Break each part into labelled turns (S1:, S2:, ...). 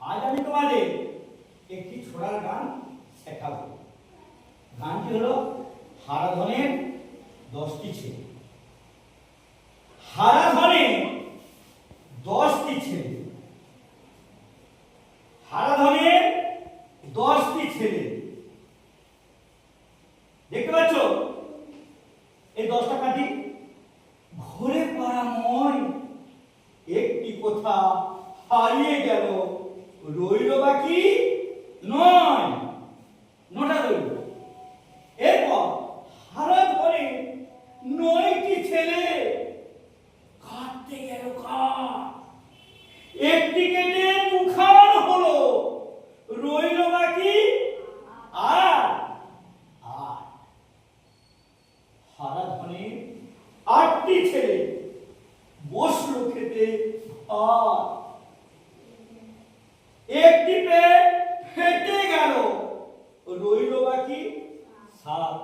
S1: আজ আমি তোমাদের একটি ছোড়ার গান শেখাবো। গানটি হলো হারাধনের 10টি ছেলে। হারাধনের 10টি ছেলে। হারাধনের 10টি ছেলে। দেখতে পাচ্ছ এই 10টা কাঠি? ঘরে পাড়াময় একটি কথা হারিয়ে গেল, রইল বাকি 9টা রইল। এরপর হারাধনের 9টি ছেলে কাটতে গেল কাঠ, একটি কেটে দুখান হলো, রইল বাকি 8। হারাধনের 8টি ছেলে বসলো খেতে ভাত, একটি পেট ফেটে গেল, রইল বাকি 7।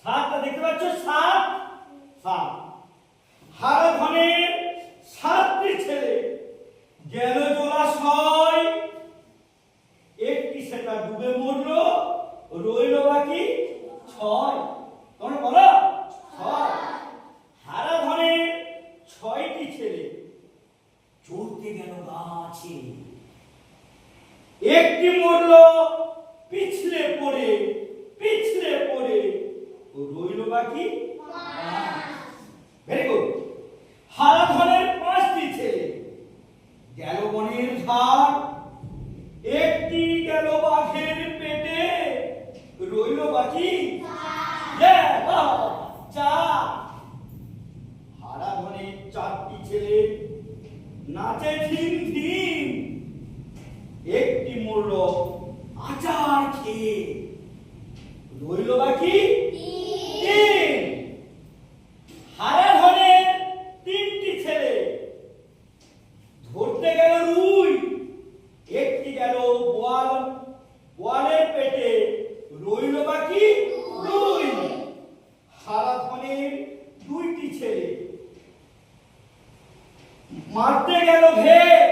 S1: 7টা দেখতে পাচ্ছ? 7। হারাধনের 7টি ছেলে গেল জলাশয়, একটি সেটা ডুবে মরল, রইল বাকি 6। তোমরা বলো 6। হারাধনের 6টি ছেলে চড়তে গেল গাছে, একটি মরল পিছলে পড়ে, রইল বাকি 5। Very good. হারাধনের 5টি ছেলে গেল বনের ধার, একটি গেল বাঘের পেটে, রইল বাকি 4। হারাধনের 4টি ছেলে নাচে ধিম ধিম, একটি মরল আচার খেয়ে, রইল বাকি 3। হারাধনের 3টি ছেলে ধরতে গেল রুই, একটি গেল বোয়ালের পেটে, রইল বাকি 2। হারাধনের 2টি ছেলে মারতে গেল ভেড়,